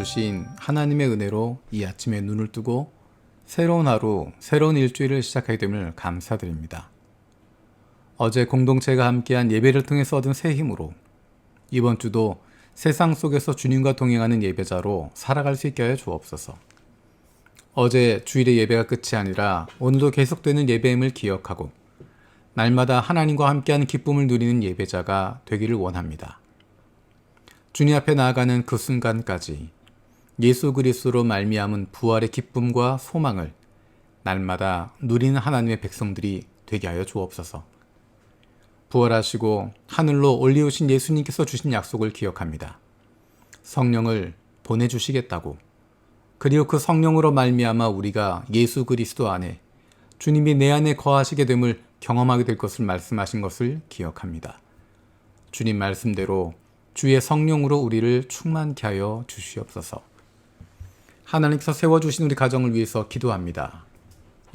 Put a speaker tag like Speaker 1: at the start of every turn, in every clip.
Speaker 1: 주신 하나님의 은혜로 이 아침에 눈을 뜨고 새로운 하루, 새로운 일주일을 시작하게 됨을 감사드립니다. 어제 공동체가 함께한 예배를 통해서 얻은 새 힘으로 이번 주도 세상 속에서 주님과 동행하는 예배자로 살아갈 수 있게 하여 주옵소서. 어제 주일의 예배가 끝이 아니라 오늘도 계속되는 예배임을 기억하고 날마다 하나님과 함께하는 기쁨을 누리는 예배자가 되기를 원합니다. 주님 앞에 나아가는 그 순간까지 예수 그리스도로 말미암은 부활의 기쁨과 소망을 날마다 누리는 하나님의 백성들이 되게 하여 주옵소서. 부활하시고 하늘로 올리우신 예수님께서 주신 약속을 기억합니다. 성령을 보내주시겠다고, 그리고 그 성령으로 말미암아 우리가 예수 그리스도 안에 주님이 내 안에 거하시게 됨을 경험하게 될 것을 말씀하신 것을 기억합니다. 주님 말씀대로 주의 성령으로 우리를 충만케 하여 주시옵소서. 하나님께서 세워주신 우리 가정을 위해서 기도합니다.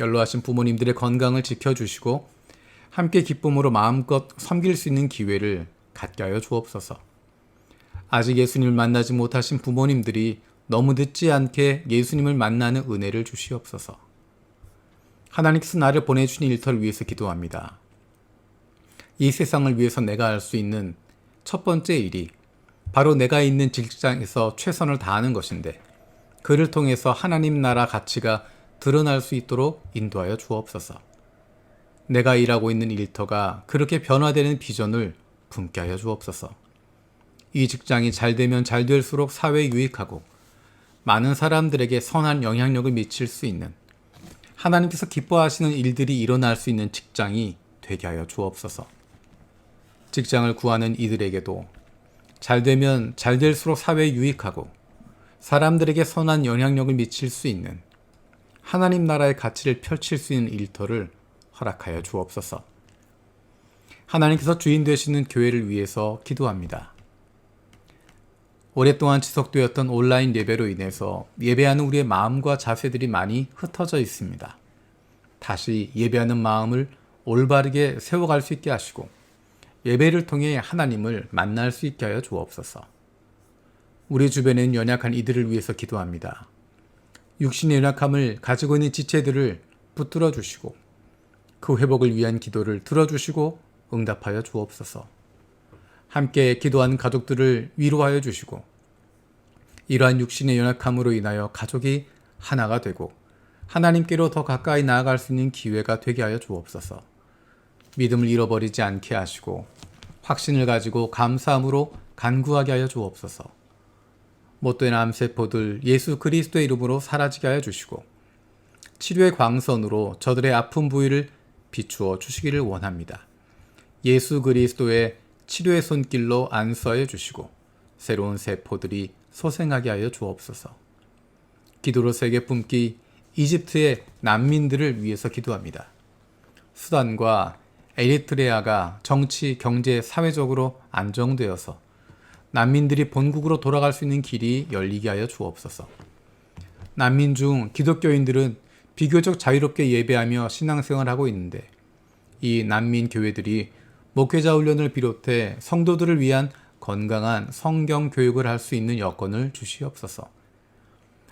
Speaker 1: 연로하신 부모님들의 건강을 지켜주시고 함께 기쁨으로 마음껏 섬길 수 있는 기회를 갖게 하여 주옵소서. 아직 예수님을 만나지 못하신 부모님들이 너무 늦지 않게 예수님을 만나는 은혜를 주시옵소서. 하나님께서 나를 보내주신 일터를 위해서 기도합니다. 이 세상을 위해서 내가 할 수 있는 첫 번째 일이 바로 내가 있는 직장에서 최선을 다하는 것인데, 그를 통해서 하나님 나라 가치가 드러날 수 있도록 인도하여 주옵소서. 내가 일하고 있는 일터가 그렇게 변화되는 비전을 품게 하여 주옵소서. 이 직장이 잘 되면 잘 될수록 사회에 유익하고 많은 사람들에게 선한 영향력을 미칠 수 있는, 하나님께서 기뻐하시는 일들이 일어날 수 있는 직장이 되게 하여 주옵소서. 직장을 구하는 이들에게도 잘 되면 잘 될수록 사회에 유익하고 사람들에게 선한 영향력을 미칠 수 있는 하나님 나라의 가치를 펼칠 수 있는 일터를 허락하여 주옵소서. 하나님께서 주인 되시는 교회를 위해서 기도합니다. 오랫동안 지속되었던 온라인 예배로 인해서 예배하는 우리의 마음과 자세들이 많이 흩어져 있습니다. 다시 예배하는 마음을 올바르게 세워갈 수 있게 하시고 예배를 통해 하나님을 만날 수 있게 하여 주옵소서. 우리 주변에 있는 연약한 이들을 위해서 기도합니다. 육신의 연약함을 가지고 있는 지체들을 붙들어 주시고 그 회복을 위한 기도를 들어주시고 응답하여 주옵소서. 함께 기도한 가족들을 위로하여 주시고 이러한 육신의 연약함으로 인하여 가족이 하나가 되고 하나님께로 더 가까이 나아갈 수 있는 기회가 되게 하여 주옵소서. 믿음을 잃어버리지 않게 하시고 확신을 가지고 감사함으로 간구하게 하여 주옵소서. 못된 암세포들 예수 그리스도의 이름으로 사라지게 하여 주시고 치료의 광선으로 저들의 아픈 부위를 비추어 주시기를 원합니다. 예수 그리스도의 치료의 손길로 안수하여 주시고 새로운 세포들이 소생하게 하여 주옵소서. 기도로 세계 품기 이집트의 난민들을 위해서 기도합니다. 수단과 에리트레아가 정치, 경제, 사회적으로 안정되어서 난민들이 본국으로 돌아갈 수 있는 길이 열리게 하여 주옵소서. 난민 중 기독교인들은 비교적 자유롭게 예배하며 신앙생활을 하고 있는데 이 난민 교회들이 목회자 훈련을 비롯해 성도들을 위한 건강한 성경 교육을 할 수 있는 여건을 주시옵소서.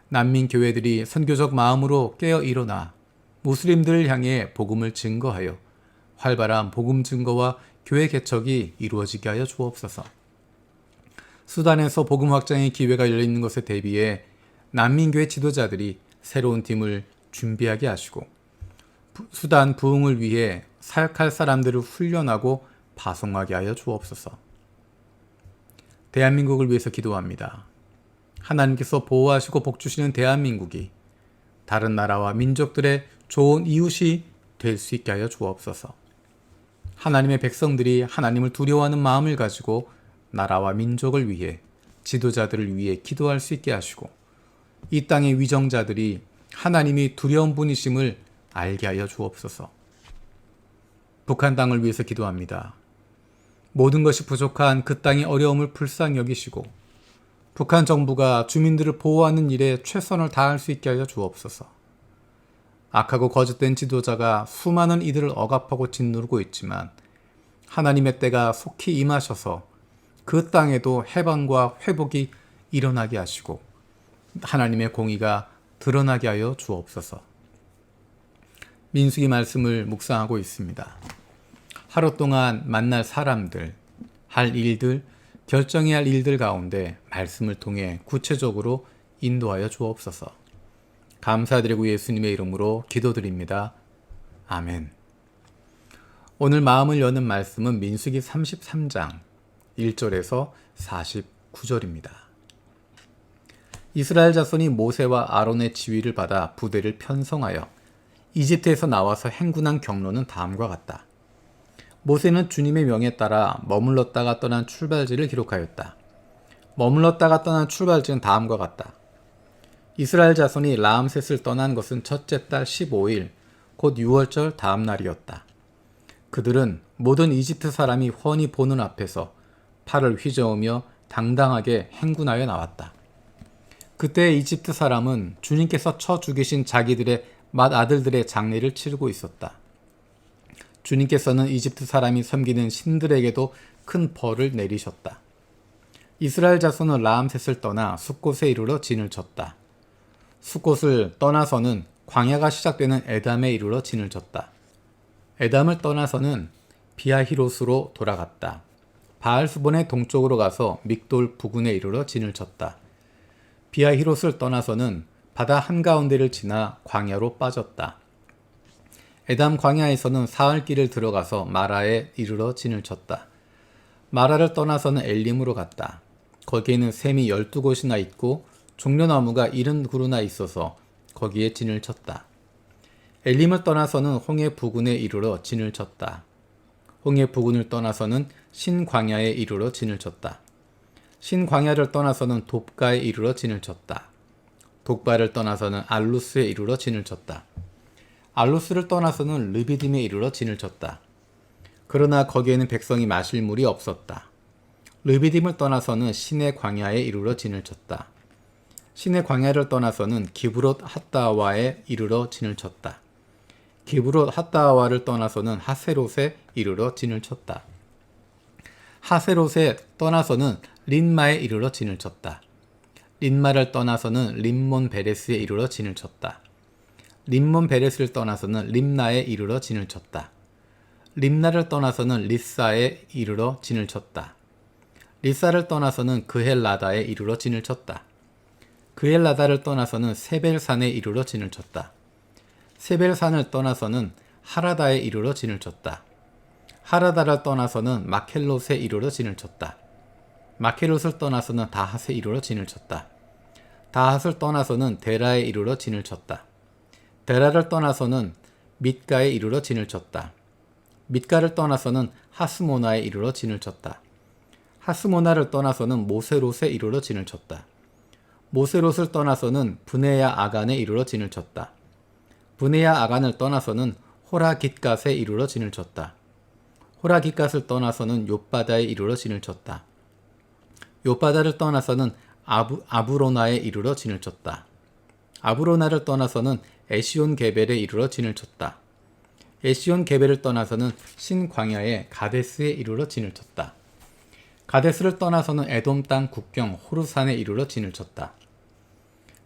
Speaker 1: 난민 교회들이 선교적 마음으로 깨어 일어나 무슬림들을 향해 복음을 증거하여 활발한 복음 증거와 교회 개척이 이루어지게 하여 주옵소서. 수단에서 복음 확장의 기회가 열려 있는 것에 대비해 난민교회 지도자들이 새로운 팀을 준비하게 하시고 수단 부흥을 위해 사역할 사람들을 훈련하고 파송하게 하여 주옵소서. 대한민국을 위해서 기도합니다. 하나님께서 보호하시고 복주시는 대한민국이 다른 나라와 민족들의 좋은 이웃이 될 수 있게 하여 주옵소서. 하나님의 백성들이 하나님을 두려워하는 마음을 가지고 나라와 민족을 위해 지도자들을 위해 기도할 수 있게 하시고 이 땅의 위정자들이 하나님이 두려운 분이심을 알게 하여 주옵소서. 북한 땅을 위해서 기도합니다. 모든 것이 부족한 그 땅의 어려움을 불쌍히 여기시고 북한 정부가 주민들을 보호하는 일에 최선을 다할 수 있게 하여 주옵소서. 악하고 거짓된 지도자가 수많은 이들을 억압하고 짓누르고 있지만 하나님의 때가 속히 임하셔서 그 땅에도 해방과 회복이 일어나게 하시고 하나님의 공의가 드러나게 하여 주옵소서. 민수기 말씀을 묵상하고 있습니다. 하루 동안 만날 사람들, 할 일들, 결정해야 할 일들 가운데 말씀을 통해 구체적으로 인도하여 주옵소서. 감사드리고 예수님의 이름으로 기도드립니다. 아멘. 오늘 마음을 여는 말씀은 민수기 33장 1절에서 49절입니다. 이스라엘 자손이 모세와 아론의 지휘를 받아 부대를 편성하여 이집트에서 나와서 행군한 경로는 다음과 같다. 모세는 주님의 명에 따라 머물렀다가 떠난 출발지를 기록하였다. 머물렀다가 떠난 출발지는 다음과 같다. 이스라엘 자손이 라암셋을 떠난 것은 첫째 달 15일, 곧 6월절 다음 날이었다. 그들은 모든 이집트 사람이 훤히 보는 앞에서 팔을 휘저으며 당당하게 행군하여 나왔다. 그때 이집트 사람은 주님께서 쳐 죽이신 자기들의 맏아들들의 장례를 치르고 있었다. 주님께서는 이집트 사람이 섬기는 신들에게도 큰 벌을 내리셨다. 이스라엘 자손은 라암셋을 떠나 숫곳에 이르러 진을 쳤다. 숫곳을 떠나서는 광야가 시작되는 에담에 이르러 진을 쳤다. 에담을 떠나서는 비아히롯으로 돌아갔다. 바알스본의 동쪽으로 가서 믹돌 부근에 이르러 진을 쳤다. 비아히롯을 떠나서는 바다 한가운데를 지나 광야로 빠졌다. 에담 광야에서는 사흘길을 들어가서 마라에 이르러 진을 쳤다. 마라를 떠나서는 엘림으로 갔다. 거기에는 샘이 12곳이나 있고 종려나무가 70그루나 있어서 거기에 진을 쳤다. 엘림을 떠나서는 홍해 부근에 이르러 진을 쳤다. 홍해 부근을 떠나서는 신광야에 이르러 진을 쳤다. 신광야를 떠나서는 돕가에 이르러 진을 쳤다. 돕가를 떠나서는 알루스에 이르러 진을 쳤다. 알루스를 떠나서는 르비딤에 이르러 진을 쳤다. 그러나 거기에는 백성이 마실 물이 없었다. 르비딤을 떠나서는 신의 광야에 이르러 진을 쳤다. 신의 광야를 떠나서는 기브롯 핫다와에 이르러 진을 쳤다. 기브롯 핫다와를 떠나서는 하세롯에 이르러 진을 쳤다. 하세롯에 떠나서는 린마에 이르러 진을 쳤다. 린마를 떠나서는 림몬 베레스에 이르러 진을 쳤다. 림몬 베레스를 떠나서는 림나에 이르러 진을 쳤다. 림나를 떠나서는 리사에 이르러 진을 쳤다. 리사를 떠나서는 그헬라다에 이르러 진을 쳤다. 그헬라다를 떠나서는 세벨산에 이르러 진을 쳤다. 세벨산을 떠나서는 하라다에 이르러 진을 쳤다. 하라다를 떠나서는 마켈롯에 이르러 진을 쳤다. 마켈롯을 떠나서는 다핫에 이르러 진을 쳤다. 다핫을 떠나서는 데라에 이르러 진을 쳤다. 데라를 떠나서는 밑가에 이르러 진을 쳤다. 밑가를 떠나서는 하스모나에 이르러 진을 쳤다. 하스모나를 떠나서는 모세롯에 이르러 진을 쳤다. 모세롯을 떠나서는 브네야 아간에 이르러 진을 쳤다. 브네야 아간을 떠나서는 호라깃갓에 이르러 진을 쳤다. 호라깃갓을 떠나서는 욥바다에 이르러 진을 쳤다. 욥바다를 떠나서는 아브로나에 이르러 진을 쳤다. 아브로나를 떠나서는 에시온 게벨에 이르러 진을 쳤다. 에시온 게벨을 떠나서는 신광야의 가데스에 이르러 진을 쳤다. 가데스를 떠나서는 에돔 땅 국경 호르산에 이르러 진을 쳤다.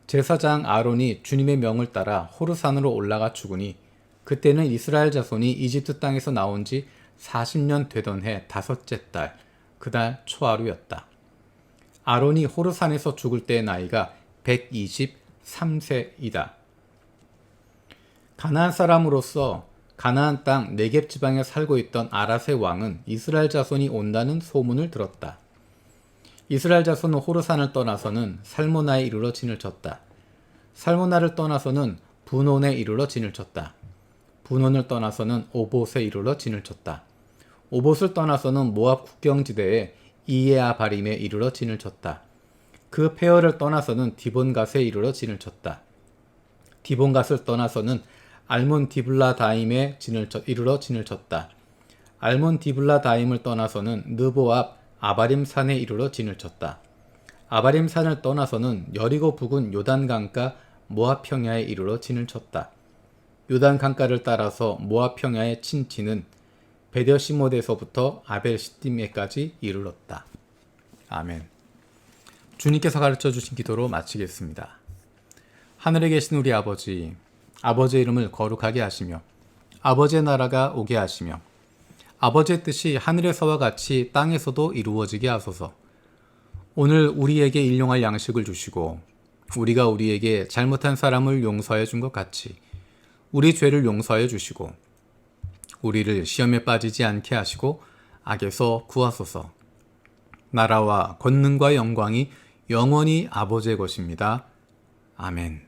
Speaker 1: 제사장 아론이 주님의 명을 따라 호르산으로 올라가 죽으니 그때는 이스라엘 자손이 이집트 땅에서 나온 지 40년 되던 해 다섯째 달 그달 초하루였다. 아론이 호르산에서 죽을 때의 나이가 123세이다. 가나안 사람으로서 가나안 땅 네겝 지방에 살고 있던 아랏의 왕은 이스라엘 자손이 온다는 소문을 들었다. 이스라엘 자손은 호르산을 떠나서는 살모나에 이르러 진을 쳤다. 살모나를 떠나서는 분온에 이르러 진을 쳤다. 분온을 떠나서는 오봇에 이르러 진을 쳤다. 오봇을 떠나서는 모압 국경지대에 이에아바림에 이르러 진을 쳤다. 그 페어를 떠나서는 디본갓에 이르러 진을 쳤다. 디본갓을 떠나서는 알몬 디블라다임에 이르러 진을 쳤다. 알몬 디블라다임을 떠나서는 느보 앞 아바림 산에 이르러 진을 쳤다. 아바림 산을 떠나서는 여리고 부근 요단 강가 모압 평야에 이르러 진을 쳤다. 요단 강가를 따라서 모압 평야에 친 진은 베더시못에서부터 아벨시딤에까지 이르렀다. 아멘. 주님께서 가르쳐 주신 기도로 마치겠습니다. 하늘에 계신 우리 아버지, 아버지의 이름을 거룩하게 하시며 아버지의 나라가 오게 하시며 아버지의 뜻이 하늘에서와 같이 땅에서도 이루어지게 하소서. 오늘 우리에게 일용할 양식을 주시고 우리가 우리에게 잘못한 사람을 용서해 준 것 같이 우리 죄를 용서해 주시고 우리를 시험에 빠지지 않게 하시고 악에서 구하소서. 나라와 권능과 영광이 영원히 아버지의 것입니다. 아멘.